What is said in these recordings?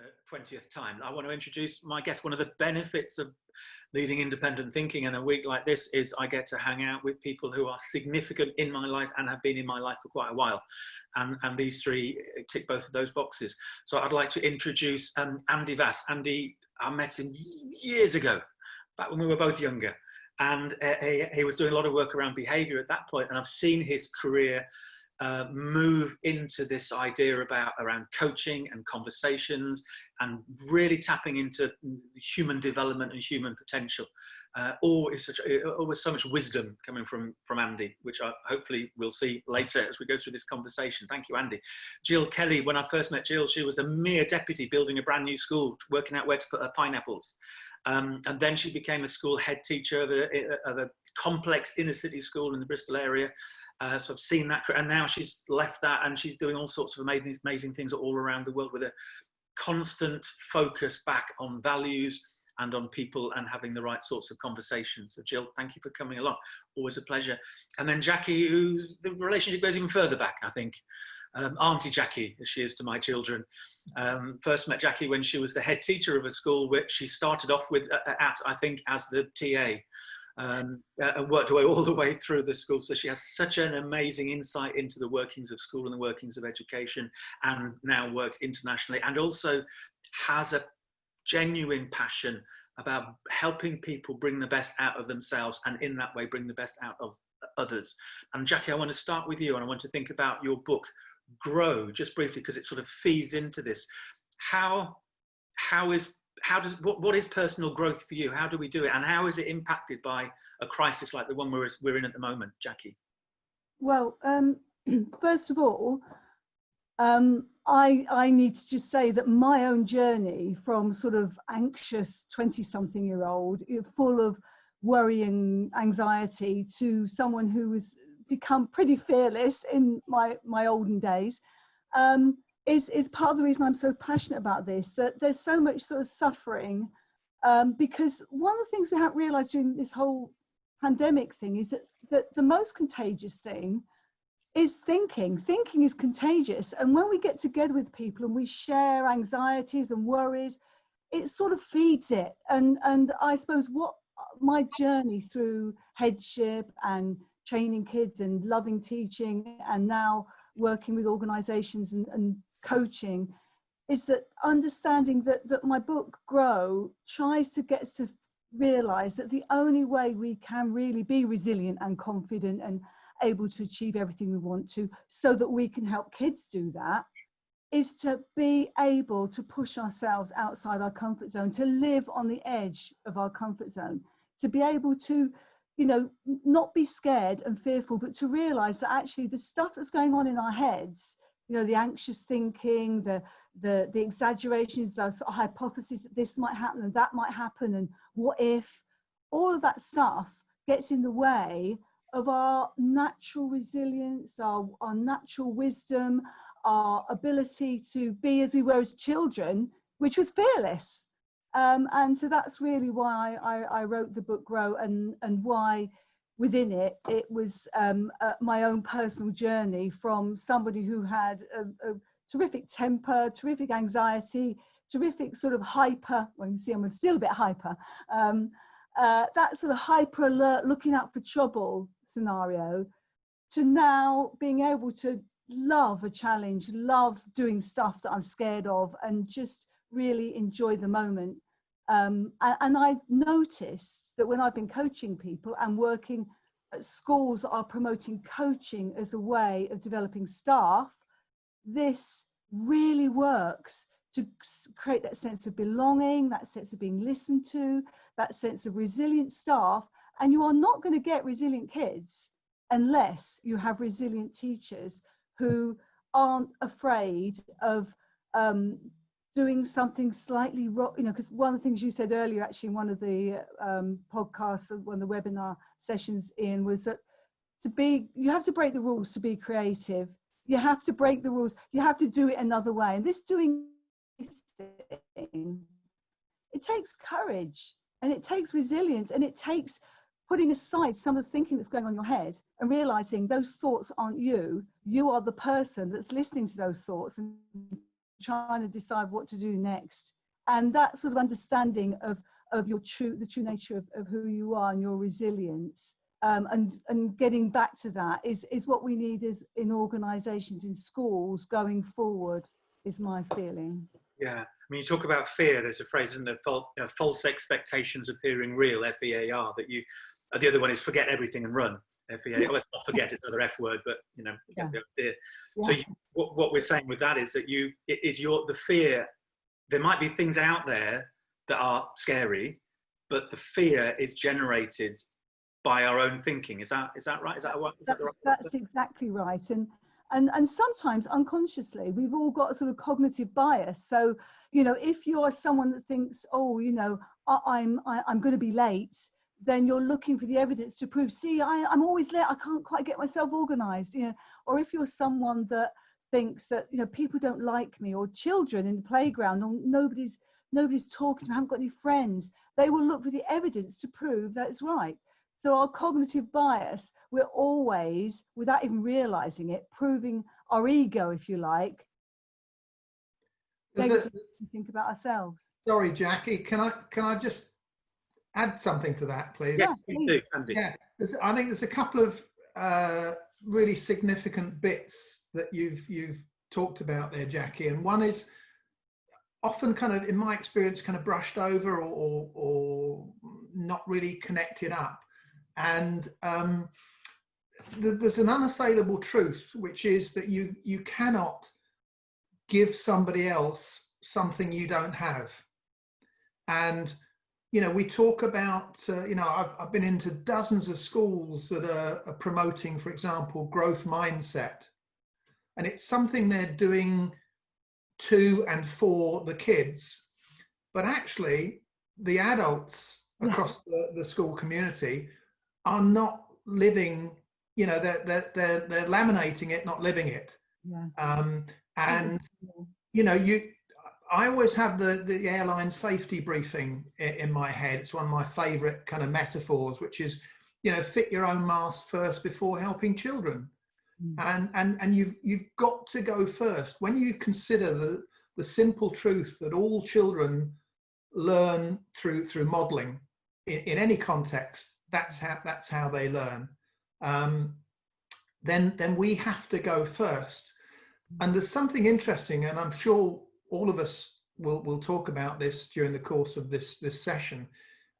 the 20th time. I want to introduce my guest. One of the benefits of leading independent thinking in a week like this is I get to hang out with people who are significant in my life and have been in my life for quite a while. And these three tick both of those boxes. So I'd like to introduce Andy Vass. Andy, I met him years ago, back when we were both younger. And he was doing a lot of work around behavior at that point. And I've seen his career move into this idea around coaching and conversations and really tapping into human development and human potential. Always so much wisdom coming from Andy, which I hopefully we'll see later as we go through this conversation. Thank you, Andy. Gill Kelly, when I first met Gill, she was a mere deputy building a brand new school, working out where to put her pineapples. And then she became a school head teacher of a complex inner city school in the Bristol area. So I've seen that, and now she's left that and she's doing all sorts of amazing things all around the world with a constant focus back on values and on people and having the right sorts of conversations. So Gill, thank you for coming along. Always a pleasure. And then Jackie, who's the relationship goes even further back, I think. Auntie Jackie, as she is to my children. First met Jackie when she was the head teacher of a school which she started off with I think, as the TA. And worked her way all the way through the school. So she has such an amazing insight into the workings of school and the workings of education, and now works internationally, and also has a genuine passion about helping people bring the best out of themselves, and in that way bring the best out of others. And Jackie, I want to start with you, and I want to think about your book, Grow, just briefly, because it sort of feeds into this. What is personal growth for you? How do we do it? And how is it impacted by a crisis like the one we're in at the moment, Jackie? Well, first of all, I need to just say that my own journey from sort of anxious 20-something-year-old, full of worry and anxiety, to someone who has become pretty fearless in my olden days, is part of the reason I'm so passionate about this, that there's so much sort of suffering, because one of the things we haven't realized during this whole pandemic thing is that the most contagious thing is thinking. Thinking is contagious, and when we get together with people and we share anxieties and worries, it sort of feeds it. And I suppose what my journey through headship and training kids and loving teaching and now working with organizations and coaching is that understanding that my book Grow tries to get us to realize that the only way we can really be resilient and confident and able to achieve everything we want to, so that we can help kids do that, is to be able to push ourselves outside our comfort zone, to live on the edge of our comfort zone, to be able to, you know, not be scared and fearful, but to realize that actually the stuff that's going on in our heads, you know, the anxious thinking, the exaggerations, the hypotheses that this might happen and that might happen, and what if, all of that stuff gets in the way of our natural resilience, our natural wisdom, our ability to be as we were as children, which was fearless. And so that's really why I wrote the book Grow, and why within it was my own personal journey from somebody who had a terrific temper, terrific anxiety, terrific sort of hyper, well, you can see I'm still a bit hyper, that sort of hyper alert, looking out for trouble scenario, to now being able to love a challenge, love doing stuff that I'm scared of, and just really enjoy the moment. And I've noticed that when I've been coaching people and working at schools that are promoting coaching as a way of developing staff, this really works to create that sense of belonging, that sense of being listened to, that sense of resilient staff. And you are not going to get resilient kids unless you have resilient teachers who aren't afraid of doing something slightly wrong, you know, because one of the things you said earlier, actually, in one of the podcasts, one of the webinar sessions, Ian, was that you have to break the rules to be creative. You have to break the rules. You have to do it another way. And this doing thing, it takes courage, and it takes resilience, and it takes putting aside some of the thinking that's going on in your head and realizing those thoughts aren't you. You are the person that's listening to those thoughts and trying to decide what to do next. And that sort of understanding of the true nature of who you are and your resilience, and getting back to that is what we need is in organisations, in schools going forward, is my feeling. Yeah, I mean, you talk about fear. There's a phrase, isn't there? False expectations appearing real, FEAR. That you, the other one is forget everything and run. FEAR. Well, not forget, it's another F word, but you know, you get the idea. Yeah. So what we're saying with that is that the fear. There might be things out there that are scary, but the fear is generated by our own thinking. Is that right? That's exactly right. And sometimes unconsciously, we've all got a sort of cognitive bias. So, you know, if you're someone that thinks, oh, you know, I'm going to be late, then you're looking for the evidence to prove, see, I'm always late. I can't quite get myself organised. You know, or if you're someone that thinks that, you know, people don't like me, or children in the playground, or nobody's talking to me, I haven't got any friends, they will look for the evidence to prove that it's right. So our cognitive bias, we're always, without even realizing it, proving our ego, if you like, to think about ourselves. Sorry, Jackie, can I just add something to that, please? Yeah, you do, Andy. Yeah, I think there's a couple of really significant bits that you've talked about there, Jackie, and one is often kind of, in my experience, kind of brushed over or not really connected up. And there's an unassailable truth, which is that you cannot give somebody else something you don't have. And you know, we talk about, you know, I've been into dozens of schools that are promoting, for example, growth mindset. And it's something they're doing to and for the kids. But actually, the adults across the school community are not living, you know, they're laminating it, not living it. Yeah. And, you know, I always have the airline safety briefing in my head. It's one of my favorite kind of metaphors, which is, you know, fit your own mask first before helping children. And you've got to go first. When you consider the simple truth that all children learn through modeling in any context, that's how they learn. Then we have to go first. And there's something interesting, and I'm sure all of us will talk about this during the course of this session,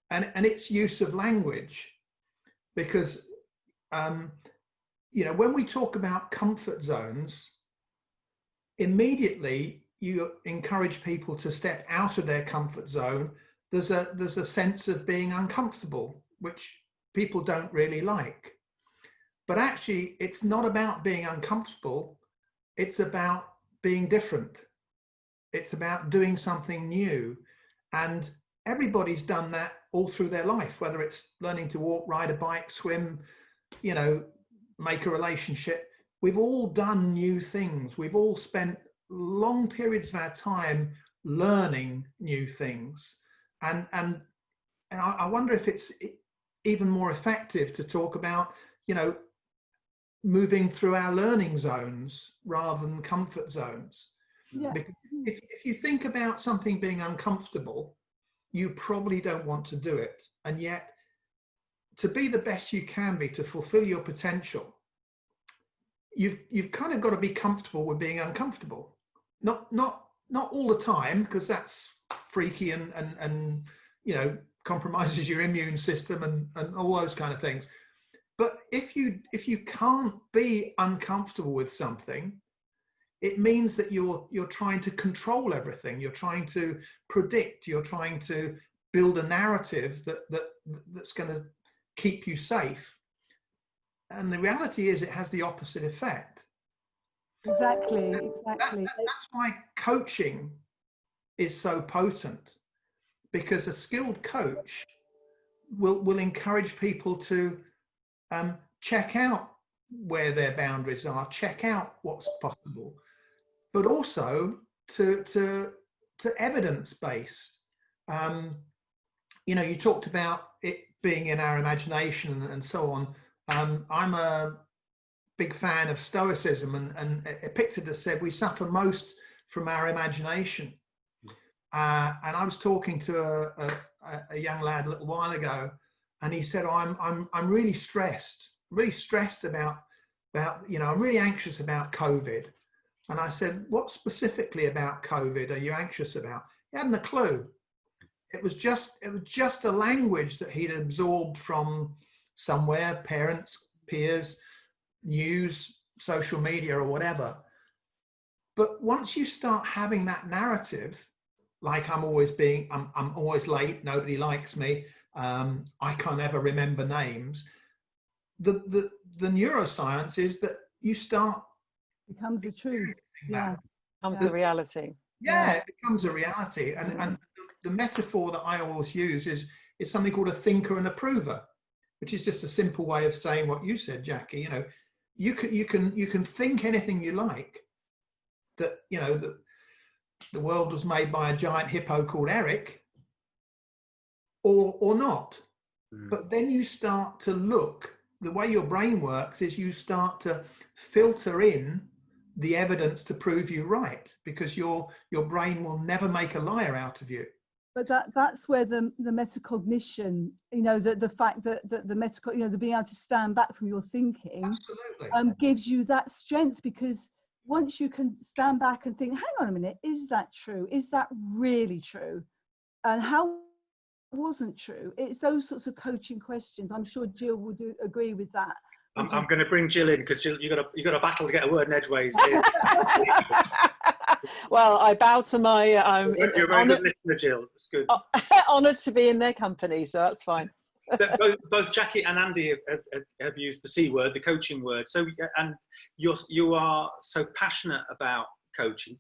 and its use of language, because you know, when we talk about comfort zones, immediately you encourage people to step out of their comfort zone. There's a sense of being uncomfortable, which people don't really like. But actually, it's not about being uncomfortable. It's about being different. It's about doing something new. And everybody's done that all through their life, whether it's learning to walk, ride a bike, swim, you know, make a relationship. We've all done new things. We've all spent long periods of our time learning new things. And I wonder if it's even more effective to talk about, you know, moving through our learning zones rather than comfort zones. Yeah. Because if you think about something being uncomfortable, you probably don't want to do it. And yet, to be the best you can be, to fulfill your potential, you've kind of got to be comfortable with being uncomfortable. Not all the time, because that's freaky and you know, compromises your immune system and all those kind of things. But if you can't be uncomfortable with something, it means that you're trying to control everything. You're trying to predict. You're trying to build a narrative that's going to keep you safe. And the reality is, it has the opposite effect. Exactly. That's why coaching is so potent, because a skilled coach will encourage people to check out where their boundaries are, check out what's possible, but also to evidence-based. You know, you talked about it being in our imagination and so on. I'm a big fan of Stoicism, and Epictetus said we suffer most from our imagination. And I was talking to a young lad a little while ago, and he said, I'm really stressed about, I'm really anxious about COVID. And I said, what specifically about COVID are you anxious about? He hadn't a clue. It was just a language that he'd absorbed from somewhere, parents, peers, news, social media, or whatever. But once you start having that narrative, like I'm always late, nobody likes me, I can't ever remember names. The neuroscience is that you start becomes the truth. Yeah, becomes the reality. Yeah, it becomes a reality. And the metaphor that I always use is something called a thinker and a prover, which is just a simple way of saying what you said, Jackie. You can think anything you like, that that the world was made by a giant hippo called Eric, or not. But then you start to look, the way your brain works is you start to filter in the evidence to prove you right, because your brain will never make a liar out of you. But that's where the metacognition, the fact that the the being able to stand back from your thinking, absolutely, gives you that strength, because once you can stand back and think, hang on a minute, is that true? Is that really true? And how wasn't true? It's those sorts of coaching questions. I'm sure Gill would agree with that. I'm going to bring Gill in, because Gill, you got a battle to get a word in edgeways here. Well, I bow to my. You're a very good listener, Gill. It's good. Honoured to be in their company, so that's fine. Both Jackie and Andy have used the C word, the coaching word. So, and you are so passionate about coaching.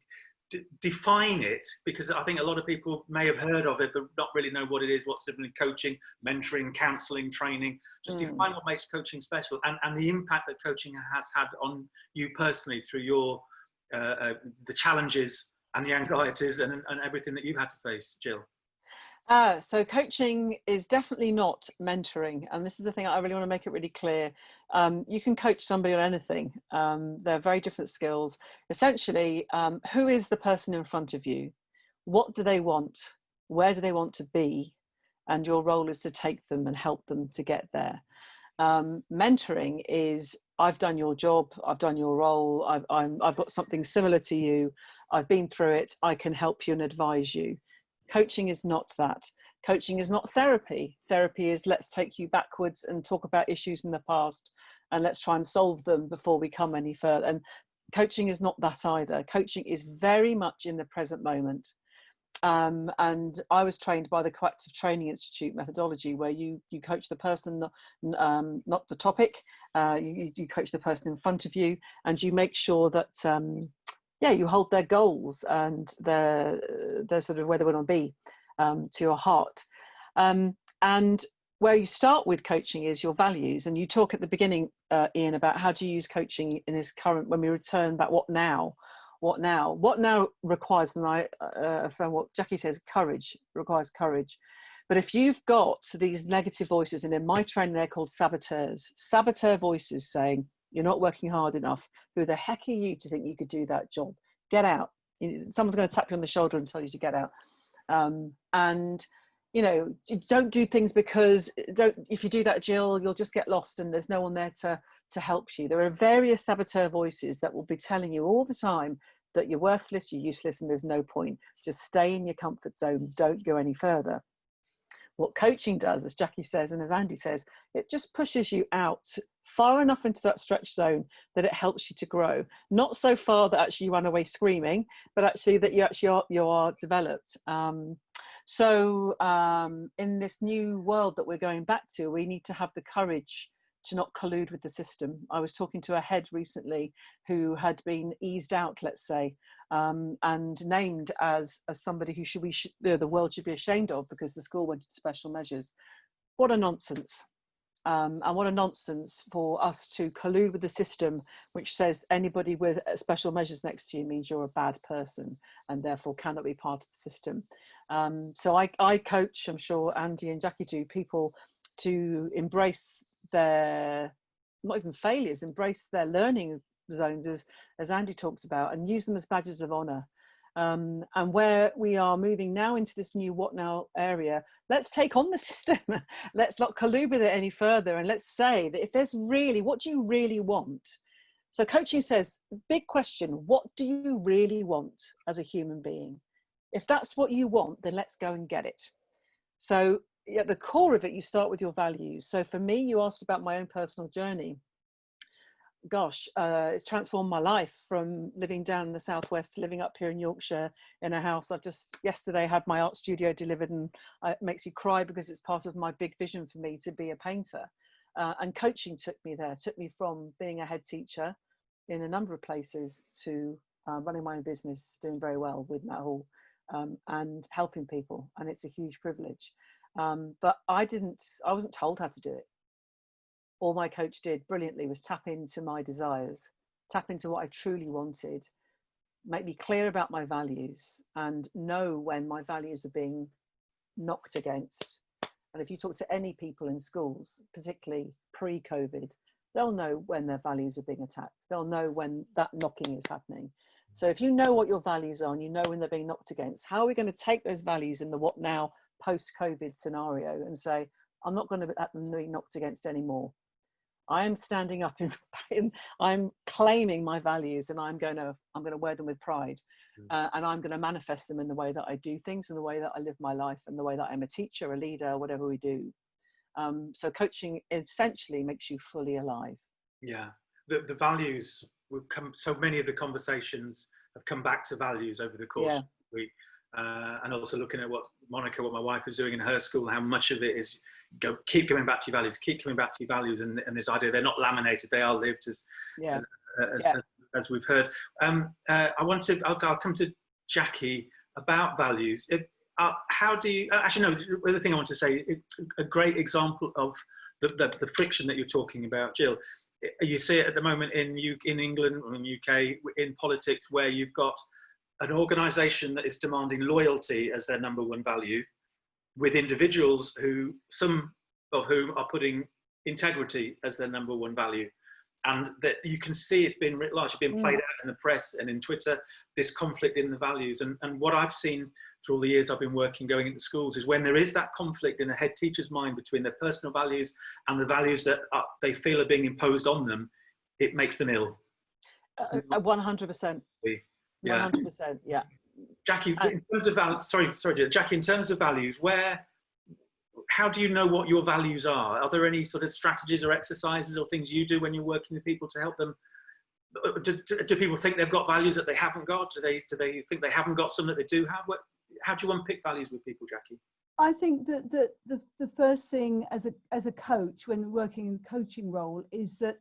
Define it, because I think a lot of people may have heard of it but not really know what it is, what's the difference in coaching, mentoring, counselling, training. Just define what makes coaching special, and the impact that coaching has had on you personally through your the challenges and the anxieties and everything that you've had to face, Gill. So coaching is definitely not mentoring, and this is the thing I really want to make it really clear. You can coach somebody on anything. They're very different skills. Essentially, who is the person in front of you? What do they want? Where do they want to be? And your role is to take them and help them to get there. Mentoring is, I've done your job, I've done your role, I've got something similar to you, I've been through it, I can help you and advise you. Coaching is not that. Coaching is not therapy. Therapy is, let's take you backwards and talk about issues in the past and let's try and solve them before we come any further. And coaching is not that either. Coaching is very much in the present moment. And I was trained by the Coactive Training Institute methodology, where you coach the person, not the topic. You coach the person in front of you, and you make sure that you hold their goals and their sort of where they want to be to your heart. And where you start with coaching is your values. And you talk at the beginning, Ian, about how do you use coaching in this current, when we return back, what now requires, and I found what Jackie says, courage, requires courage. But if you've got these negative voices, and in my training they're called saboteur voices saying, you're not working hard enough. Who the heck are you to think you could do that job? Get out. Someone's going to tap you on the shoulder and tell you to get out. And you don't do things because if you do that, Gill, you'll just get lost and there's no one there to help you. There are various saboteur voices that will be telling you all the time that you're worthless, you're useless, and there's no point. Just stay in your comfort zone. Don't go any further. What coaching does, as Jackie says, and as Andy says, it just pushes you out far enough into that stretch zone that it helps you to grow. Not so far that actually you run away screaming, but actually that you are developed. So in this new world that we're going back to, we need to have the courage to not collude with the system. I was talking to a head recently who had been eased out, let's say, and named as somebody who the world should be ashamed of because the school went into special measures. What a nonsense. And what a nonsense for us to collude with the system, which says anybody with special measures next to you means you're a bad person and therefore cannot be part of the system. So I coach, I'm sure Andy and Jackie do, people to embrace their, not even failures, embrace their learning zones, as Andy talks about, and use them as badges of honor. And where we are moving now into this new what now area, let's take on the system. Let's not collude with it any further. And let's say that if there's really, what do you really want? So coaching says, big question, what do you really want as a human being? If that's what you want, then let's go and get it. So at the core of it, you start with your values. So for me, you asked about my own personal journey. Gosh, it's transformed my life from living down in the southwest to living up here in Yorkshire in a house. I've just yesterday had my art studio delivered, and it makes me cry because it's part of my big vision for me to be a painter. And coaching took me there, took me from being a head teacher in a number of places to running my own business, doing very well with Matt Hall, and helping people. And it's a huge privilege. But I wasn't told how to do it. All my coach did brilliantly was tap into my desires, tap into what I truly wanted, make me clear about my values, and know when my values are being knocked against. And if you talk to any people in schools, particularly pre-COVID, they'll know when their values are being attacked. They'll know when that knocking is happening. So if you know what your values are and you know when they're being knocked against, how are we going to take those values in the what now post-COVID scenario and say, I'm not going to let them be knocked against anymore. I am standing up I'm claiming my values, and I'm going to wear them with pride, and I'm going to manifest them in the way that I do things, in the way that I live my life, and the way that I'm a teacher, a leader, whatever we do. So coaching essentially makes you fully alive. Yeah, the values, so many of the conversations have come back to values over the course of the week. And also looking at what my wife is doing in her school, how much of it is keep coming back to your values, keep coming back to your values, and this idea they're not laminated, they are lived, as we've heard. I'll come to Jackie about values. How do you actually? No, the other thing I want to say, a great example of the friction that you're talking about, Gill. You see it at the moment in England or in UK in politics, where you've got an organisation that is demanding loyalty as their number one value, with individuals some of whom are putting integrity as their number one value. And that you can see it's been largely been played out in the press and in Twitter, this conflict in the values. And what I've seen through all the years I've been going into schools is when there is that conflict in a head teacher's mind between their personal values and the values that they feel are being imposed on them, it makes them ill. 100%. Yeah. 100%. Yeah. Jackie, in terms of Jackie, in terms of values, how do you know what your values are? Are there any sort of strategies or exercises or things you do when you're working with people to help them? Do people think they've got values that they haven't got? Do they think they haven't got some that they do have? How do you unpick values with people, Jackie? I think that the first thing as a coach when working in a coaching role is that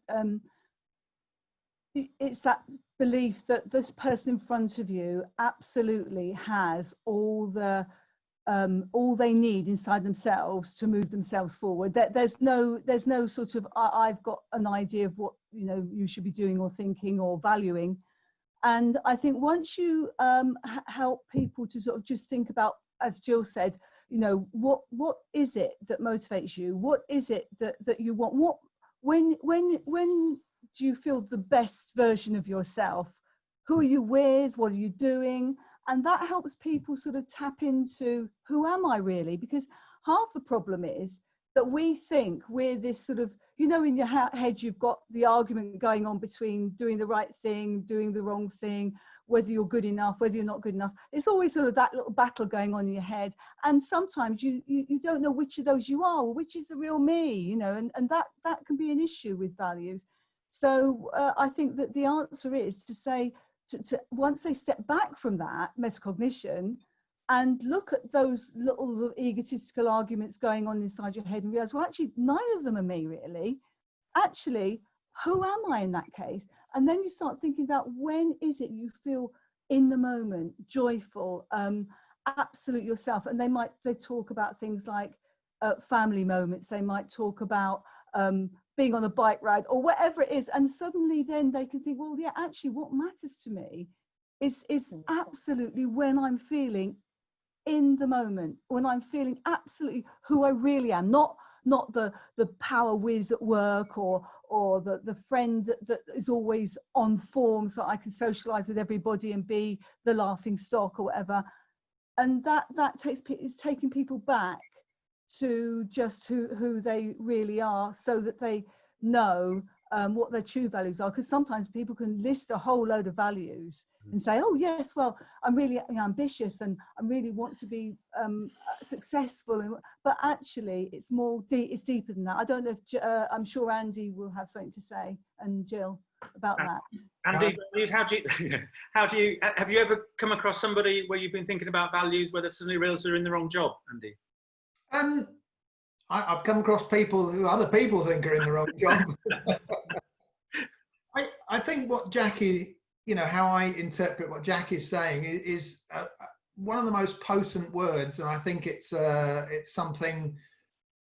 it's that belief that this person in front of you absolutely has all they need inside themselves to move themselves forward. That there's no sort of I've got an idea of what you should be doing or thinking or valuing. And I think once you help people to sort of just think about, as Gill said, what is it that motivates you? What is it that you want? When do you feel the best version of yourself? Who are you with? What are you doing? And that helps people sort of tap into, who am I really? Because half the problem is that we think we're this sort of, in your head, you've got the argument going on between doing the right thing, doing the wrong thing, whether you're good enough, whether you're not good enough. It's always sort of that little battle going on in your head. And sometimes you don't know which of those you are, or which is the real me, and that can be an issue with values. So I think that the answer is to say, to once they step back from that metacognition and look at those little egotistical arguments going on inside your head and realize, well, actually, neither of them are me, really. Actually, who am I in that case? And then you start thinking about, when is it you feel in the moment, joyful, absolute yourself? And they talk about things like family moments. They might talk about being on a bike ride or whatever it is. And suddenly then they can think, well, yeah, actually what matters to me is absolutely when I'm feeling in the moment, when I'm feeling absolutely who I really am, not not the power whiz at work, or the friend that is always on form so I can socialize with everybody and be the laughing stock or whatever. And that is taking people back to just who they really are, so that they know what their true values are. Because sometimes people can list a whole load of values and say, oh yes, well, I'm really ambitious and I really want to be successful, but actually it's it's deeper than that. I don't know if I'm sure Andy will have something to say, and Gill, about that. Andy, have you ever come across somebody where you've been thinking about values, whether suddenly realize they're in the wrong job, Andy? I've come across people who other people think are in the wrong job. I think what Jackie, how I interpret what Jackie's saying is one of the most potent words, and I think it's something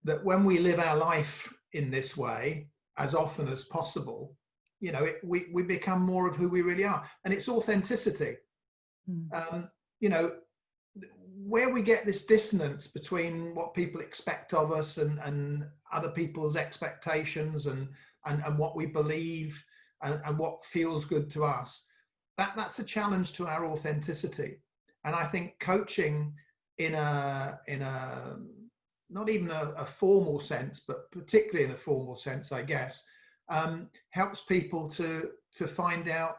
that when we live our life in this way as often as possible, we become more of who we really are, and it's authenticity. Where we get this dissonance between what people expect of us and other people's expectations and what we believe and what feels good to us, that's a challenge to our authenticity. And I think coaching in a not even a formal sense, but particularly in a formal sense, I guess, helps people to find out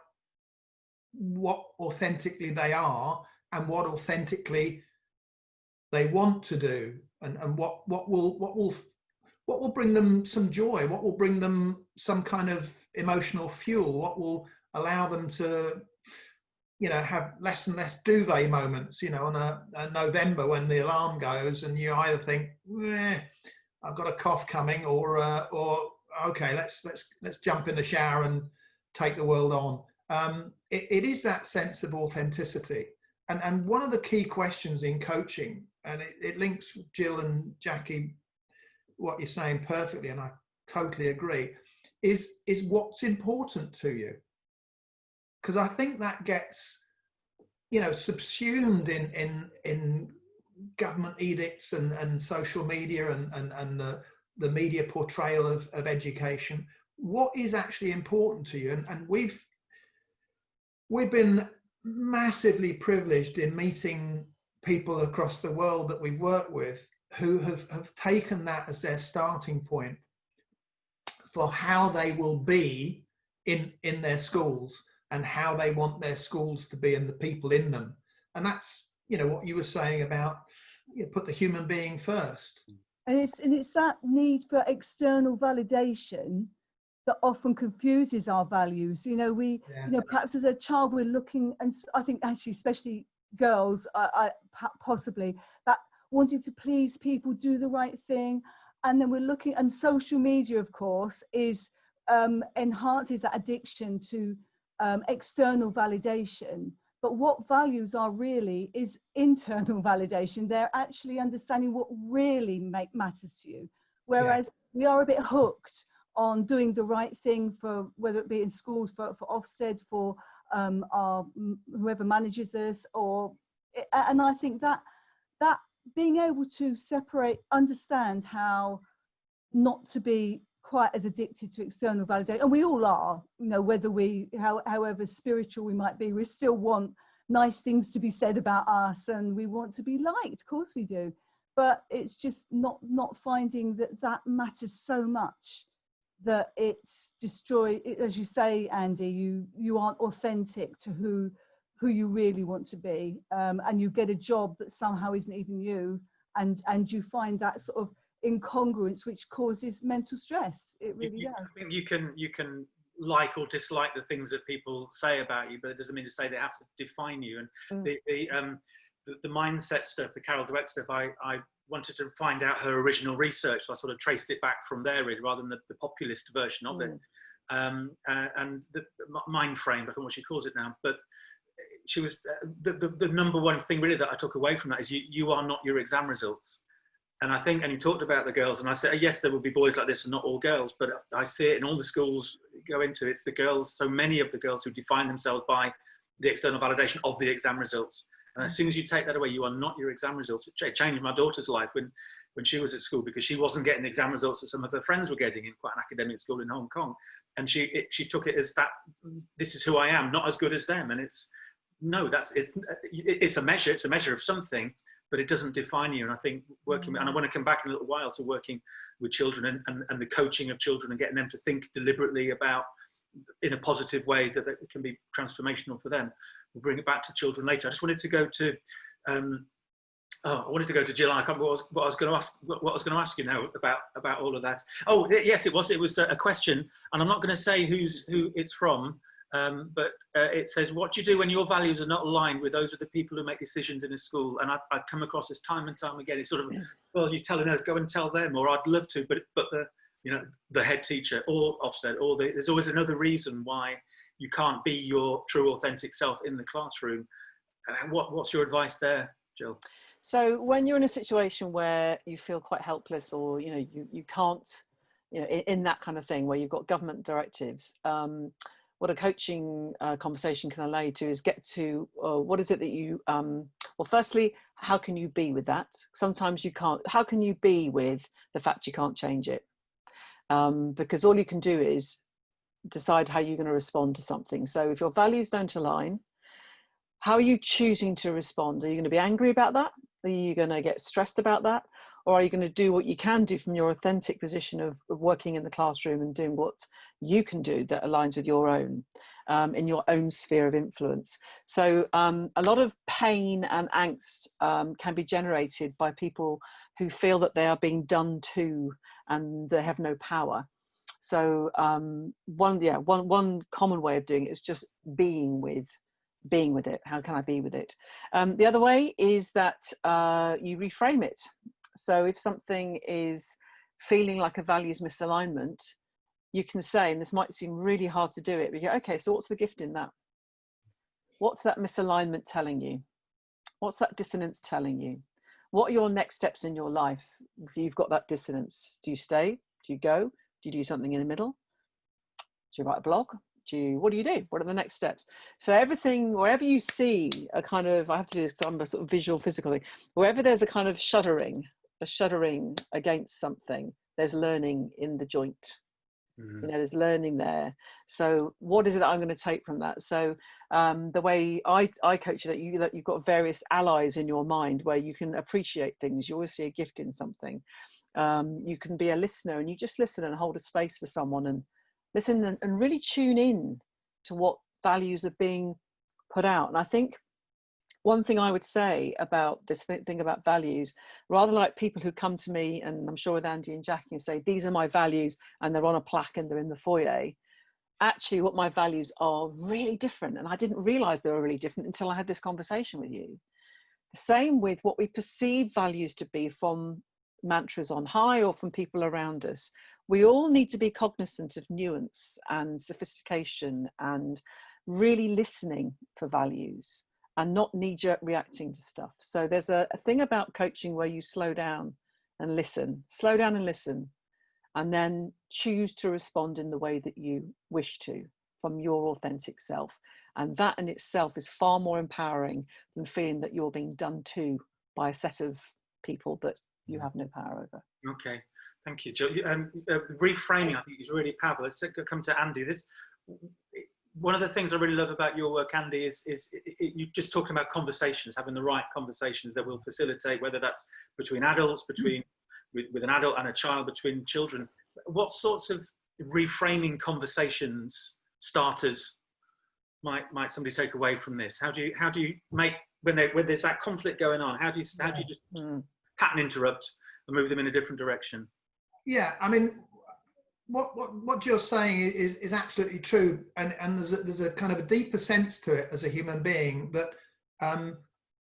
what authentically they are and what authentically they want to do, and what will bring them some joy, what will bring them some kind of emotional fuel, what will allow them to have less and less duvet moments, on a November when the alarm goes and you either think, I've got a cough coming, or okay, let's jump in the shower and take the world on. It is that sense of authenticity. And one of the key questions in coaching, and it links Gill and Jackie, what you're saying perfectly, and I totally agree, is what's important to you. Because I think that gets, subsumed in government edicts and social media and the media portrayal of education. What is actually important to you? And we've been massively privileged in meeting people across the world that we've worked with who have taken that as their starting point for how they will be in their schools and how they want their schools to be and the people in them. And that's, what you were saying about put the human being first. And it's that need for external validation that often confuses our values. Perhaps as a child we're looking, and I think actually especially girls, possibly, that wanting to please people, do the right thing, and then we're looking, and social media of course is enhances that addiction to external validation. But what values are really is internal validation. They're actually understanding what really matters to you, whereas we are a bit hooked on doing the right thing, for whether it be in schools, for Ofsted, for our whoever manages us, and I think that being able to separate, understand how not to be quite as addicted to external validation, and we all are, whether however spiritual we might be, we still want nice things to be said about us, and we want to be liked, of course we do, but it's just not finding that matters so much that it's destroyed. As you say, Andy, you aren't authentic to who you really want to be, and you get a job that somehow isn't even you, and you find that sort of incongruence which causes mental stress. It really does. I think you can like or dislike the things that people say about you, but it doesn't mean to say they have to define you. And the mindset stuff, the Carol Dweck stuff, I wanted to find out her original research, so I sort of traced it back from there, really, rather than the populist version of it. And the mind frame, I don't know what she calls it now, but she was the number one thing really that I took away from that is you are not your exam results. And I think, and you talked about the girls, and I said, yes, there will be boys like this and not all girls, but I see it in all the schools you go into, it's the girls, so many of the girls who define themselves by the external validation of the exam results. And as soon as you take that away, you are not your exam results. It changed my daughter's life when when she was at school, because she wasn't getting the exam results that some of her friends were getting in quite an academic school in Hong Kong. And she took it as that, this is who I am, not as good as them. And it's, no, that's it. It's a measure of something, but it doesn't define you. And I think working, and I want to come back in a little while to working with children and the coaching of children and getting them to think deliberately about, in a positive way, that it can be transformational for them. We'll bring it back to children later. I just wanted to go to, I wanted to go to Gill. I can't remember what I was going to ask you now about all of that. Oh, yes, it was a question, and I'm not going to say who it's from, but it says, what do you do when your values are not aligned with those of the people who make decisions in a school? And I've come across this time and time again. It's sort of, well, you're telling us, go and tell them, or I'd love to, but the head teacher or Ofsted, or there's always another reason why you can't be your true, authentic self in the classroom. What's your advice there, Gill? So when you're in a situation where you feel quite helpless, or you can't, in that kind of thing where you've got government directives, what a coaching conversation can allow you to is get to what is it that you well, firstly, how can you be with that? Sometimes you can't. How can you be with the fact you can't change it? Because all you can do is decide how you're going to respond to something. So if your values don't align, how are you choosing to respond? Are you going to be angry about that? Are you going to get stressed about that? Or are you going to do what you can do from your authentic position of working in the classroom and doing what you can do that aligns with your own, in your own sphere of influence? So a lot of pain and angst can be generated by people who feel that they are being done to and they have no power. So one common way of doing it is just being with it. How can I be with it? The other way is that you reframe it. So if something is feeling like a values misalignment, you can say, and this might seem really hard to do it, but you go, okay, so what's the gift in that? What's that misalignment telling you? What's that dissonance telling you? What are your next steps in your life if you've got that dissonance? Do you stay? Do you go? Do you do something in the middle? Do you write a blog? What do you do? What are the next steps? So everything, wherever you see a kind of, I have to do some sort of visual, physical thing, wherever there's a kind of shuddering against something, there's learning in the joint. There's learning there. So what is it that I'm going to take from that? So the way I coach you, that you've got various allies in your mind where you can appreciate things. You always see a gift in something. You can be a listener, and you just listen and hold a space for someone and listen and really tune in to what values are being put out. And I think one thing I would say about this thing about values, rather like people who come to me, and I'm sure with Andy and Jackie, and say, these are my values, and they're on a plaque and they're in the foyer. Actually, what my values are really different. And I didn't realize they were really different until I had this conversation with you. The same with what we perceive values to be from mantras on high or from people around us. We all need to be cognizant of nuance and sophistication and really listening for values and not knee-jerk reacting to stuff. So there's a thing about coaching where you slow down and listen, and then choose to respond in the way that you wish to from your authentic self. And that in itself is far more empowering than feeling that you're being done to by a set of people that you have no power over. Okay, thank you, Jill. Reframing, I think, is really powerful. Let's come to Andy. One of the things I really love about your work, Andy, is you just talking about conversations, having the right conversations that will facilitate, whether that's between adults, with an adult and a child, between children. What sorts of reframing conversations starters might somebody take away from this? How do you make, when there's that conflict going on, how do you just pattern interrupt and move them in a different direction? Yeah, I mean, what you're saying is absolutely true, and there's a kind of a deeper sense to it as a human being, that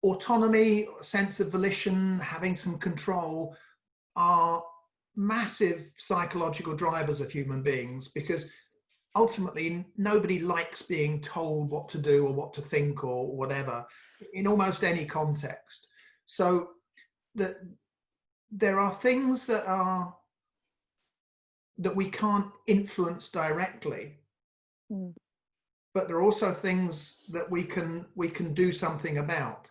autonomy, sense of volition, having some control are massive psychological drivers of human beings, because ultimately nobody likes being told what to do or what to think or whatever in almost any context. So there are things that we can't influence directly, but there are also things that we can do something about.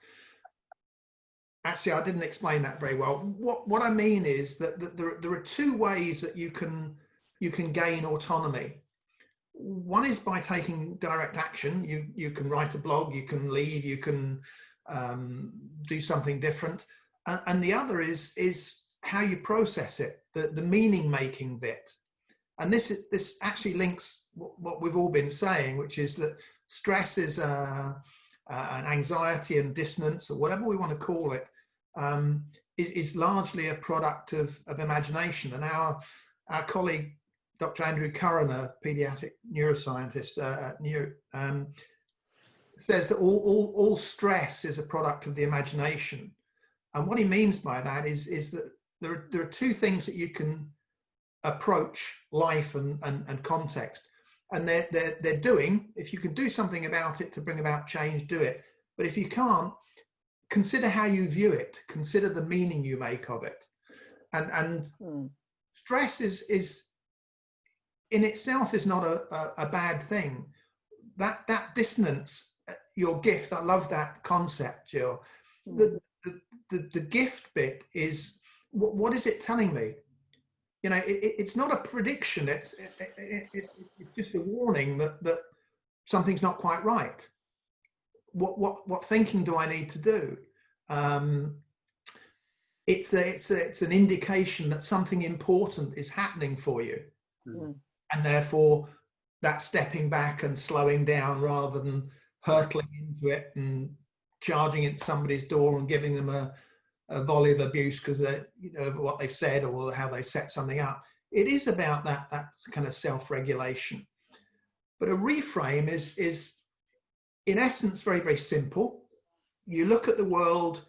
actually, I didn't explain that very well. What I mean is that there are two ways that you can gain autonomy. One is by taking direct action. You can write a blog, you can leave, you can do something different, and the other is how you process it, the meaning making bit. And this actually links what we've all been saying, which is that stress is an anxiety and dissonance, or whatever we want to call it, is largely a product of imagination. And our colleague, Dr. Andrew Curran, a pediatric neuroscientist, says that all stress is a product of the imagination. And what he means by that is that there are two things that you can approach life and context. And they're doing, if you can do something about it to bring about change, do it. But if you can't, consider how you view it, consider the meaning you make of it. And stress is in itself is not a bad thing. That dissonance, your gift, I love that concept, Gill. The gift bit is, what is it telling me? You know, it's not a prediction, it's just a warning that something's not quite right. What thinking do I need to do? It's an indication that something important is happening for you. And therefore that stepping back and slowing down rather than hurtling into it and charging into somebody's door and giving them a volley of abuse because of what they've said or how they set something up. It is about that kind of self-regulation. But a reframe is in essence very, very simple. You look at the world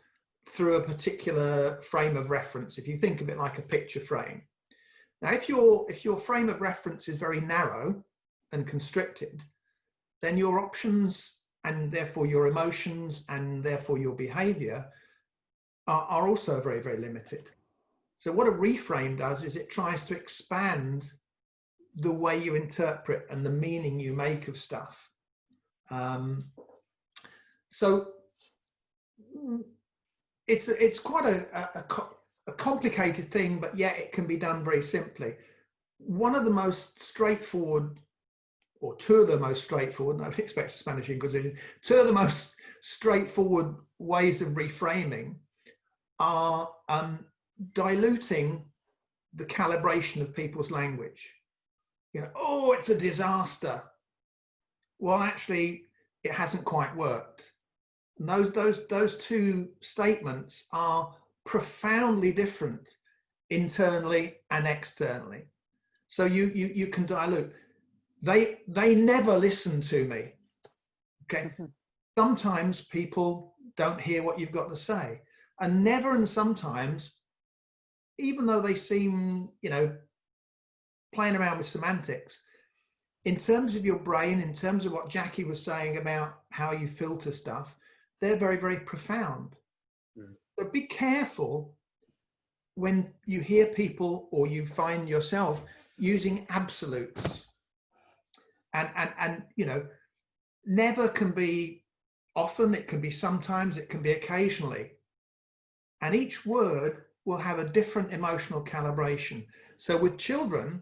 through a particular frame of reference. If you think of it like a picture frame. Now, if your frame of reference is very narrow and constricted, then your options and therefore your emotions and therefore your behavior are also very, very limited. So what a reframe does is it tries to expand the way you interpret and the meaning you make of stuff. So it's quite a complicated thing, but yet it can be done very simply. One of the most straightforward, or two of the most straightforward, and I would expect a Spanish Inquisition, two of the most straightforward ways of reframing are diluting the calibration of people's language. You know, oh, it's a disaster. Well, actually, it hasn't quite worked. And those two statements are profoundly different internally and externally. So you can dilute. They never listen to me. Okay. Sometimes people don't hear what you've got to say. And never and sometimes, even though they seem, playing around with semantics, in terms of your brain, in terms of what Jackie was saying about how you filter stuff, they're very, very profound. So be careful when you hear people or you find yourself using absolutes. And never can be often, it can be sometimes, it can be occasionally. And each word will have a different emotional calibration. So with children,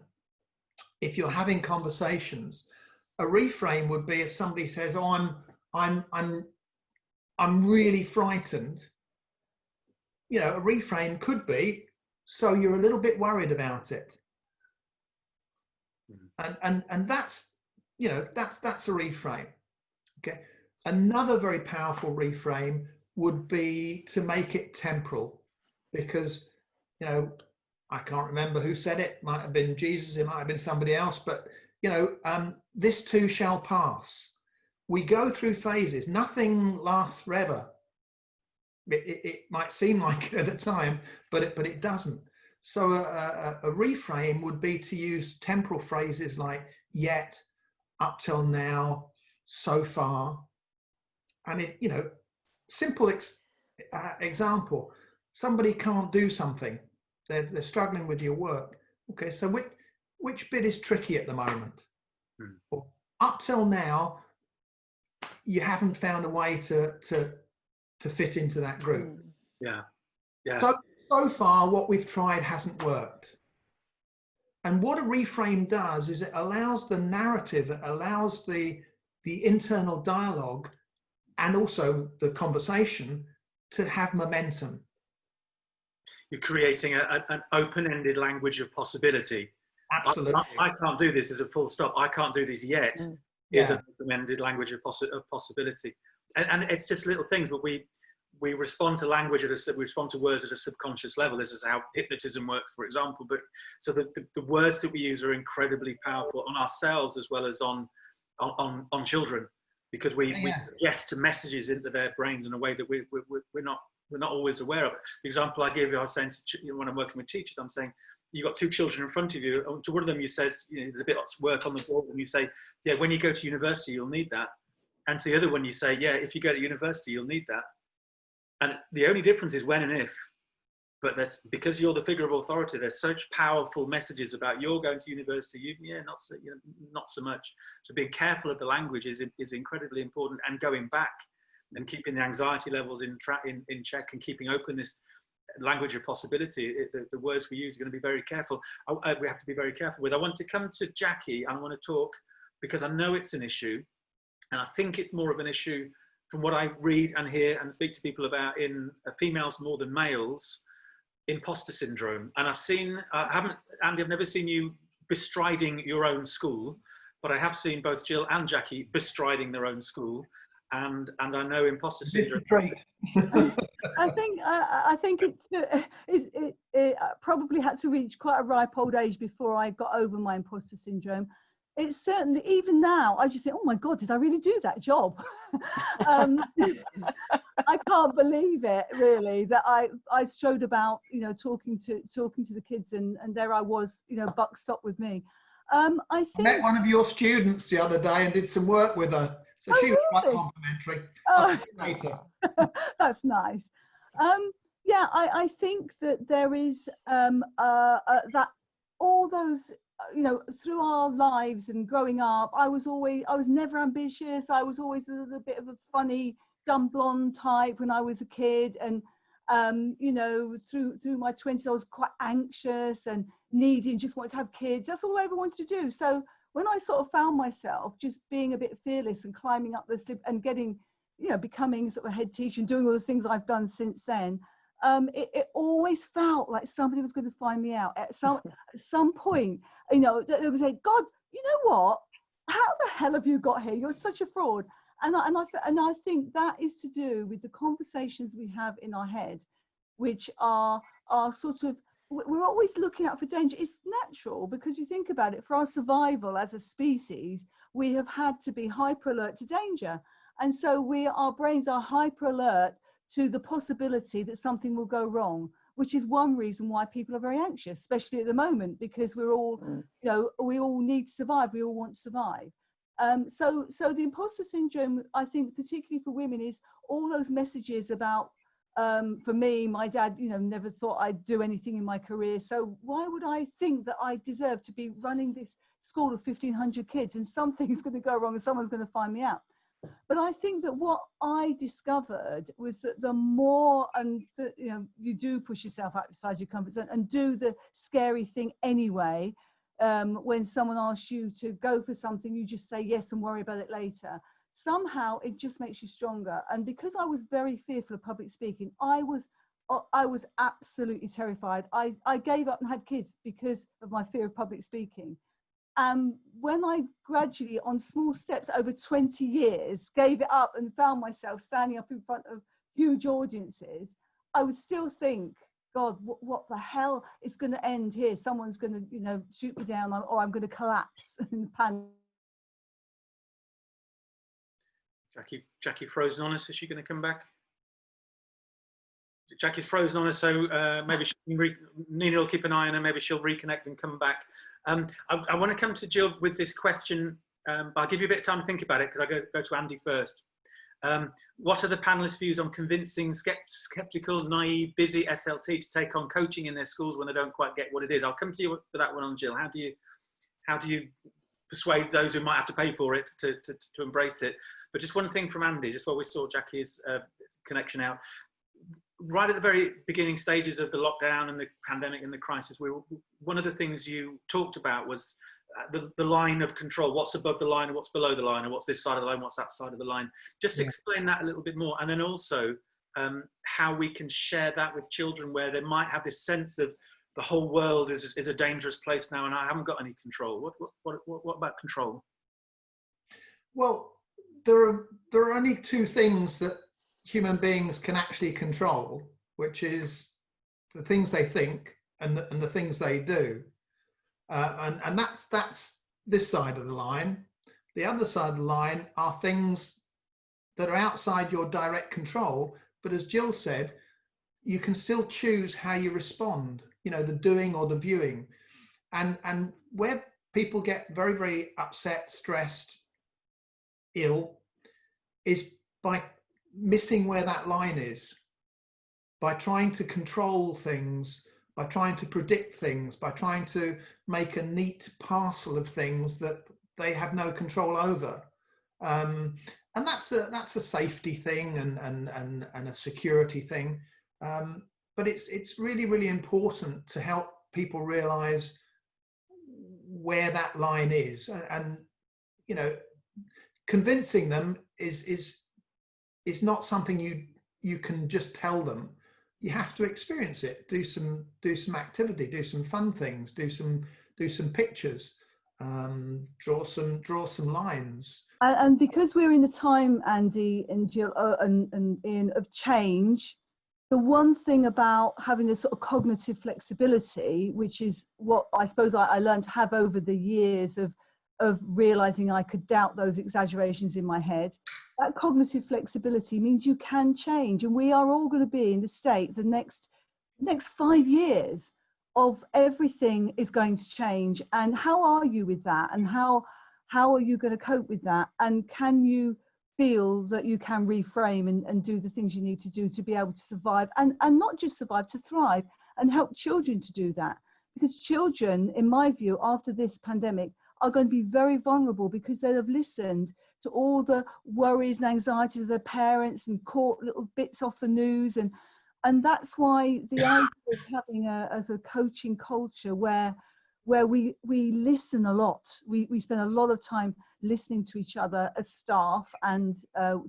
if you're having conversations, a reframe would be if somebody says, "Oh, I'm really frightened." A reframe could be, "So you're a little bit worried about it," and that's that's a reframe. Okay. Another very powerful reframe would be to make it temporal, because I can't remember who said it. Might have been Jesus, it might have been somebody else, but this too shall pass. We go through phases. Nothing lasts forever. It might seem like it at the time, but it doesn't. So a reframe would be to use temporal phrases like yet, up till now, so far. And simple example, somebody can't do something. They're struggling with your work. Okay, so which bit is tricky at the moment? Well, up till now, you haven't found a way to fit into that group. Yeah. Yeah. So far, what we've tried hasn't worked. And what a reframe does is it allows the narrative, it allows the internal dialogue and also the conversation to have momentum. You're creating an open-ended language of possibility. Absolutely. I can't do this as a full stop. I can't do this yet. Is an open-ended language of possibility. And it's just little things, but we respond to language we respond to words at a subconscious level. This is how hypnotism works, for example. But so the words that we use are incredibly powerful on ourselves as well as on children, because we yes to messages into their brains in a way that we're not always aware of. The example I give you, I was saying when I'm working with teachers, I'm saying, you've got two children in front of you. To one of them, you says, there's a bit of work on the board, and you say, yeah, when you go to university, you'll need that. And to the other one, you say, yeah, if you go to university, you'll need that. And the only difference is when and if. But that's because you're the figure of authority. There's such powerful messages about you're going to university. Not so much. So being careful of the language is incredibly important, and going back and keeping the anxiety levels in check and keeping open this language of possibility. The words we use are going to be very careful. We have to be very careful with. I want to come to Jackie. I want to talk because I know it's an issue, and I think it's more of an issue from what I read and hear and speak to people about in females more than males. Imposter syndrome. And I've never seen you bestriding your own school, but I have seen both Gill and Jackie bestriding their own school. And I know imposter syndrome. I think it probably had to reach quite a ripe old age before I got over my imposter syndrome. It's certainly, even now, I just think, oh my God, did I really do that job? I can't believe it, really, that I strode about, talking to the kids, and there I was, buck stopped with me. I met one of your students the other day and did some work with her, so she was quite complimentary. I'll tell you later. That's nice. I think that there is that all those, through our lives and growing up, I was never ambitious. I was always a little bit of a funny, dumb blonde type when I was a kid, and through my 20s, I was quite anxious and needy and just wanted to have kids. That's all I ever wanted to do. So when I sort of found myself just being a bit fearless and climbing up the slip and getting, becoming sort of a head teacher and doing all the things I've done since then, it always felt like somebody was going to find me out at some point. They would say, God, you know what? How the hell have you got here? You're such a fraud. And I think that is to do with the conversations we have in our head, which are sort of, we're always looking out for danger. It's natural, because you think about it, for our survival as a species, we have had to be hyper alert to danger. And so our brains are hyper alert to the possibility that something will go wrong, which is one reason why people are very anxious, especially at the moment, because we're all, we all need to survive. We all want to survive. So the imposter syndrome, I think, particularly for women, is all those messages about, for me, my dad, never thought I'd do anything in my career. So why would I think that I deserve to be running this school of 1,500 kids and something's going to go wrong and someone's going to find me out? But I think that what I discovered was that the more, you do push yourself outside your comfort zone and do the scary thing anyway. When someone asks you to go for something, you just say yes and worry about it later. Somehow it just makes you stronger. And because I was very fearful of public speaking, I was absolutely terrified. I gave up and had kids because of my fear of public speaking. When I gradually, on small steps over 20 years, gave it up and found myself standing up in front of huge audiences, I would still think, God, what the hell is going to end here? Someone's going to, shoot me down, or I'm going to collapse in panic. Jackie frozen on us. Is she going to come back? Jackie's frozen on us, so maybe Nina will keep an eye on her. Maybe she'll reconnect and come back. I want to come to Gill with this question, but I'll give you a bit of time to think about it, because I go to Andy first. What are the panelists' views on convincing skeptical, naive, busy SLT to take on coaching in their schools when they don't quite get what it is? I'll come to you for that one on Gill. How do you persuade those who might have to pay for it to embrace it? But just one thing from Andy, just while we sort Jackie's connection out. right at the very beginning stages of the lockdown and the pandemic and the crisis, one of the things you talked about was the line of control. What's above the line and what's below the line, and what's this side of the line, what's that side of the line. Just explain that a little bit more. And then also how we can share that with children, where they might have this sense of the whole world is a dangerous place now and I haven't got any control. What about control? Well, there are only two things that human beings can actually control, which is the things they think and the things they do. And that's this side of the line. The other side of the line are things that are outside your direct control. But as Gill said, you can still choose how you respond, you know, the doing or the viewing. And where people get very, very upset, stressed, ill, is by missing where that line is, by trying to control things, by trying to predict things, by trying to make a neat parcel of things that they have no control over. And that's a safety thing and a security thing. But it's really, really important to help people realize where that line is. And you know, convincing them is not something you can just tell them. You have to experience it. Do some activity, do some fun things, do some pictures, draw some lines. And because we're in a time, Andy and Gill and Ian, of change, the one thing about having a sort of cognitive flexibility, which is what I suppose I learned to have over the years of realizing I could doubt those exaggerations in my head, that cognitive flexibility means you can change. And we are all going to be in the state the next 5 years of everything is going to change. And how are you with that? And how are you going to cope with that? And can you feel that you can reframe and do the things you need to do to be able to survive, and not just survive, to thrive, and help children to do that? Because children, in my view, after this pandemic, are going to be very vulnerable because they have listened to all the worries and anxieties of their parents and caught little bits off the news. And that's why the idea of having a coaching culture where we listen a lot. We spend a lot of time listening to each other as staff and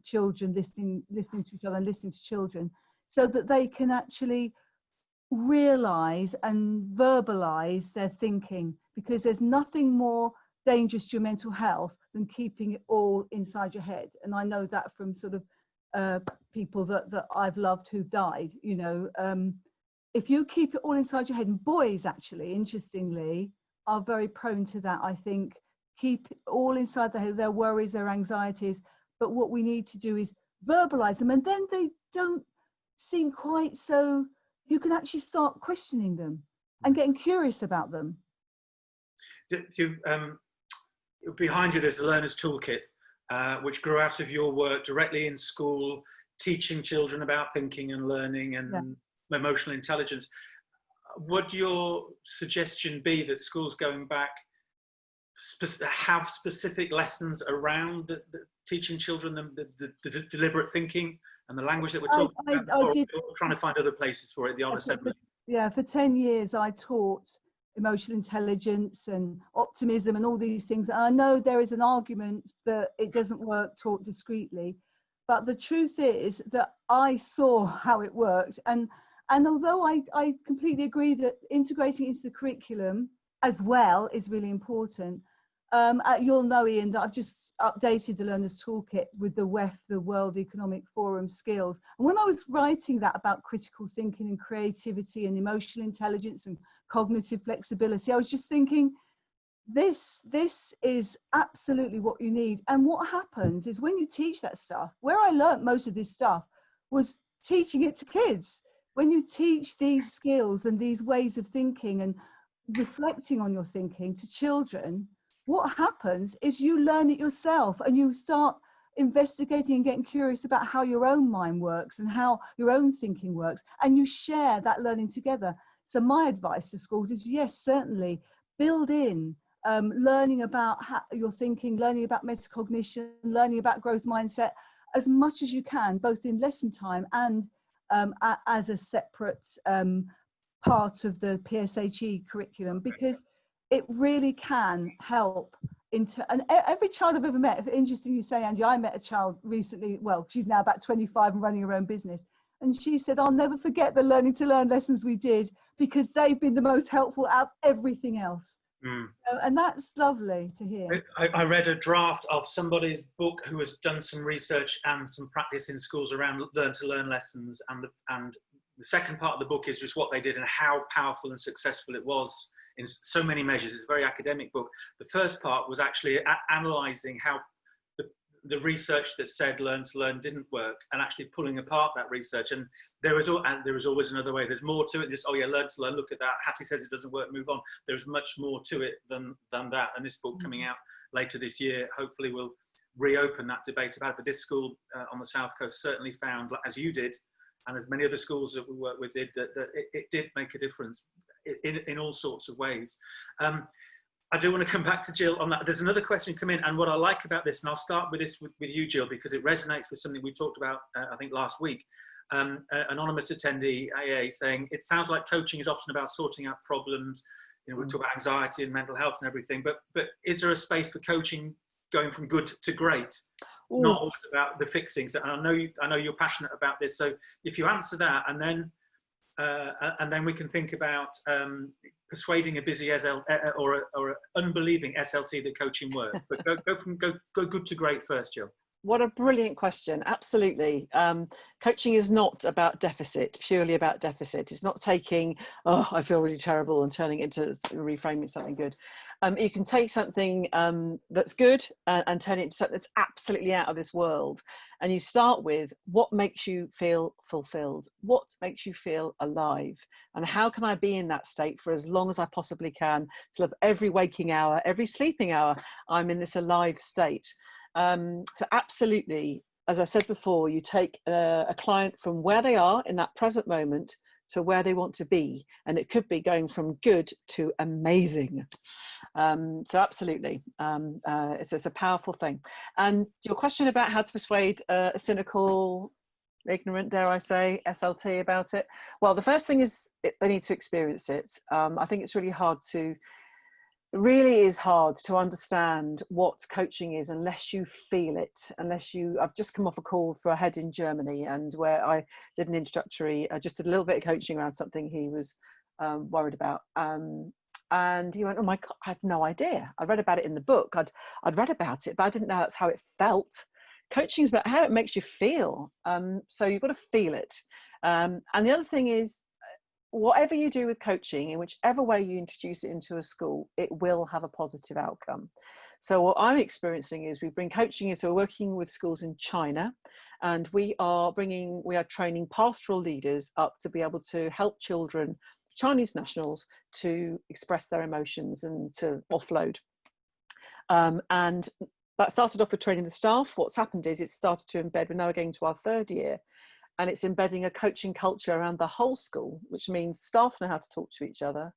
children, listening to each other and listening to children, so that they can actually realize and verbalize their thinking, because there's nothing more dangerous to your mental health than keeping it all inside your head. And I know that from sort of people that I've loved who've died, you know. If you keep it all inside your head, and boys actually, interestingly, are very prone to that, I think, keep it all inside their head, their worries, their anxieties. But what we need to do is verbalize them, and then they don't seem quite so, you can actually start questioning them and getting curious about them. Behind you, there's the Learner's Toolkit, which grew out of your work directly in school, teaching children about thinking and learning and emotional intelligence. Would your suggestion be that schools going back have specific lessons around the teaching children the deliberate thinking and the language that we're talking about? Or we're trying to find other places for it, the Honour Assembly? Yeah, for 10 years I taught emotional intelligence and optimism and all these things. I know there is an argument that it doesn't work taught discreetly, but the truth is that I saw how it worked. And although I completely agree that integrating into the curriculum as well is really important, you'll know, Ian, that I've just updated the Learner's Toolkit with the WEF, the World Economic Forum skills. And when I was writing that about critical thinking and creativity and emotional intelligence and cognitive flexibility, I was just thinking, this is absolutely what you need. And what happens is when you teach that stuff, where I learnt most of this stuff was teaching it to kids. When you teach these skills and these ways of thinking and reflecting on your thinking to children, what happens is you learn it yourself and you start investigating and getting curious about how your own mind works and how your own thinking works, and you share that learning together. So my advice to schools is, yes, certainly build in learning about your thinking, learning about metacognition, learning about growth mindset as much as you can, both in lesson time and as a separate part of the PSHE curriculum, because it really can help and every child I've ever met, interesting you say, Angie, I met a child recently, well, she's now about 25 and running her own business. And she said, I'll never forget the learning to learn lessons we did, because they've been the most helpful out of everything else. And that's lovely to hear. I read a draft of somebody's book who has done some research and some practice in schools around learn to learn lessons. And the second part of the book is just what they did and how powerful and successful it was in so many measures. It's a very academic book. The first part was actually analysing how the research that said learn to learn didn't work, and actually pulling apart that research. And there is always another way. There's more to it. Just, oh yeah, learn to learn, look at that. Hattie says it doesn't work, move on. There's much more to it than that. And this book coming out later this year, hopefully will reopen that debate about it. But this school on the South Coast certainly found, as you did, and as many other schools that we work with did, that it did make a difference in all sorts of ways. I do want to come back to Gill on that. There's another question come in, and what I like about this, and I'll start with this with you, Gill, because it resonates with something we talked about, I think, last week. Anonymous attendee, AA, saying, it sounds like coaching is often about sorting out problems. You know, we talk about anxiety and mental health and everything, but is there a space for coaching going from good to great? Ooh. Not always about the fixing. So, and I know you're passionate about this. So if you answer that, and then we can think about persuading a busy SL or an unbelieving SLT that coaching works. But go good to great first, Gill. What a brilliant question. Absolutely. Coaching is not about deficit, purely about deficit. It's not taking, oh, I feel really terrible, and turning it into reframing something good. You can take something that's good and turn it into something that's absolutely out of this world. And you start with what makes you feel fulfilled, what makes you feel alive, and how can I be in that state for as long as I possibly can, till every waking hour, every sleeping hour, I'm in this alive state. So absolutely, as I said before, you take a client from where they are in that present moment to where they want to be, and it could be going from good to amazing. So absolutely, it's a powerful thing. And your question about how to persuade a cynical, ignorant, dare I say, SLT about it, well, the first thing is they need to experience it. I think it's really hard to understand what coaching is unless you feel it, I've just come off a call for a head in Germany, and where I did an introductory, just did a little bit of coaching around something he was worried about. And he went, oh my God, I had no idea. I read about it in the book. I'd read about it, but I didn't know that's how it felt. Coaching is about how it makes you feel. So you've got to feel it. And the other thing is, whatever you do with coaching, in whichever way you introduce it into a school, it will have a positive outcome. So what I'm experiencing is we bring coaching in, so we're working with schools in China, and we are training pastoral leaders up to be able to help children, Chinese nationals, to express their emotions and to offload. And that started off with training the staff. What's happened is it's started to embed. We're now going to our third year, and it's embedding a coaching culture around the whole school, which means staff know how to talk to each other.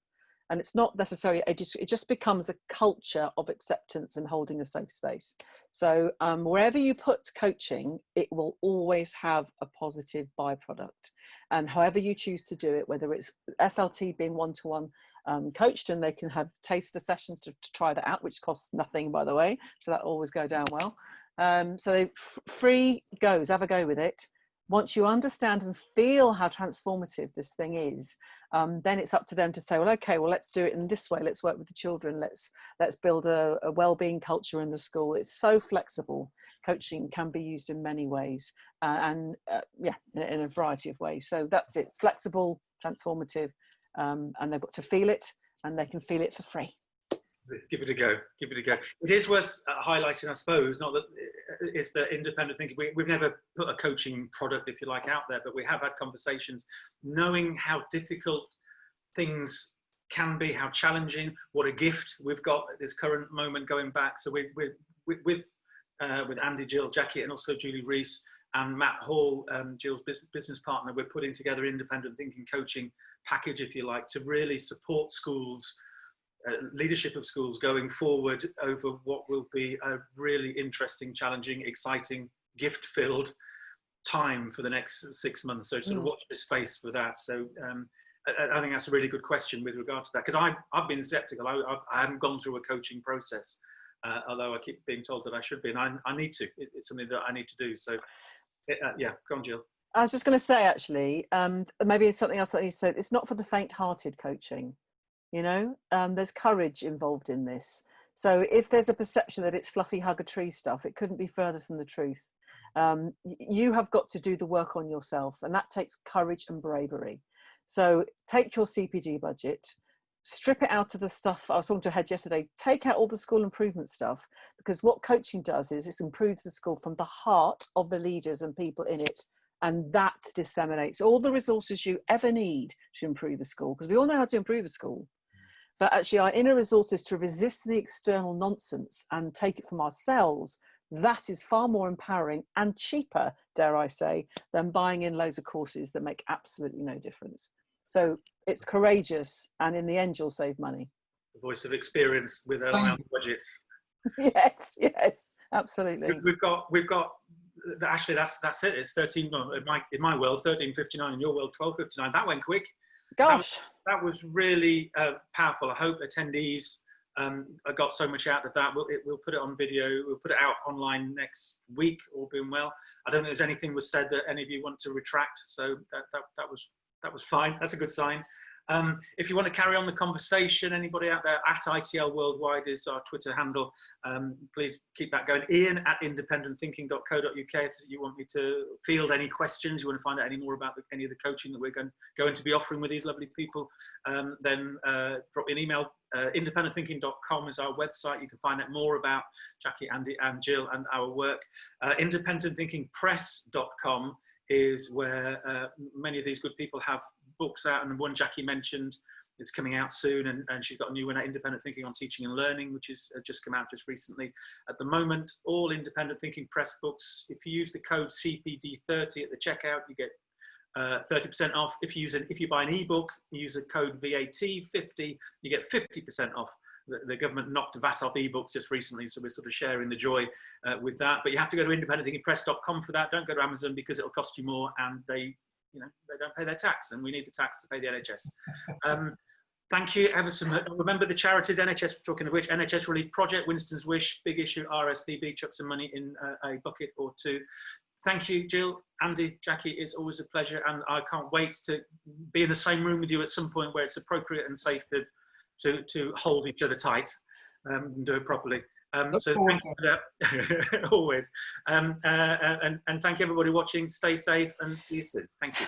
And it's not necessarily, it just becomes a culture of acceptance and holding a safe space. So wherever you put coaching, it will always have a positive byproduct. And however you choose to do it, whether it's SLT being one-to-one coached, and they can have taster sessions to try that out, which costs nothing, by the way. So that always go down well. So free goes, have a go with it. Once you understand and feel how transformative this thing is, then it's up to them to say, well, okay, well, let's do it in this way. Let's work with the children. Let's build a well-being culture in the school. It's so flexible. Coaching can be used in many ways, in a variety of ways. So that's it. It's flexible, transformative, and they've got to feel it, and they can feel it for free. Give it a go. Give it a go. It is worth highlighting, I suppose, not that it's the independent thinking. We've never put a coaching product, if you like, out there, but we have had conversations, knowing how difficult things can be, how challenging, what a gift we've got at this current moment going back. So with Andy, Gill, Jackie, and also Julie Rees and Matt Hall, Gill's business partner, we're putting together independent thinking coaching package, if you like, to really support schools, leadership of schools going forward over what will be a really interesting, challenging, exciting, gift-filled time for the next 6 months. So sort of watch this space for that. So I think that's a really good question with regard to that, because I've been skeptical. I haven't gone through a coaching process, although I keep being told that I should be, and I need to. It's something that I need to do. So yeah, go on, Jill. I was just going to say, actually, maybe it's something else that you said. It's not for the faint-hearted coaching. You know, there's courage involved in this. So if there's a perception that it's fluffy hug a tree stuff, it couldn't be further from the truth. You have got to do the work on yourself, and that takes courage and bravery. So take your CPD budget, strip it out of the stuff. I was talking to a head yesterday, take out all the school improvement stuff, because what coaching does is it improves the school from the heart of the leaders and people in it. And that disseminates all the resources you ever need to improve a school, because we all know how to improve a school. But actually our inner resources to resist the external nonsense and take it from ourselves, that is far more empowering and cheaper, dare I say, than buying in loads of courses that make absolutely no difference. So it's courageous, and in the end, you'll save money. The voice of experience with our budgets. Yes, yes, absolutely. We've got. Actually, that's it. It's 13. In my world, 13.59. In your world, 12.59. That went quick. Gosh, that was really powerful. I hope attendees got so much out of that. We'll put it on video. We'll put it out online next week, all being well. I don't think there's anything was said that any of you want to retract. So that was fine. That's a good sign. If you want to carry on the conversation, anybody out there, at ITL Worldwide is our Twitter handle. Please keep that going. Ian at independentthinking.co.uk if you want me to field any questions, you want to find out any more about any of the coaching that we're going to be offering with these lovely people, then drop me an email. Independentthinking.com is our website. You can find out more about Jackie, Andy and Jill and our work. Independentthinkingpress.com is where many of these good people have books out, and the one Jackie mentioned is coming out soon, and she's got a new one, Independent Thinking on Teaching and Learning, which is just come out just recently. At the moment, all Independent Thinking Press books, if you use the code CPD30 at the checkout, you get 30% off. If you buy an ebook, you use a code VAT50, you get 50% off. The government knocked VAT off ebooks just recently, so we're sort of sharing the joy with that. But you have to go to independentthinkingpress.com for that. Don't go to Amazon, because it'll cost you more, and they don't pay their tax, and we need the tax to pay the NHS. Thank you ever so much. Remember the charities, NHS, talking of which, NHS Relief Project, Winston's Wish, Big Issue, RSPB, chuck some money in a bucket or two. Thank you, Jill, Andy, Jackie, it's always a pleasure, and I can't wait to be in the same room with you at some point where it's appropriate and safe to hold each other tight and do it properly. So thank you for that, always. And thank you everybody watching. Stay safe and see you soon. Thank you.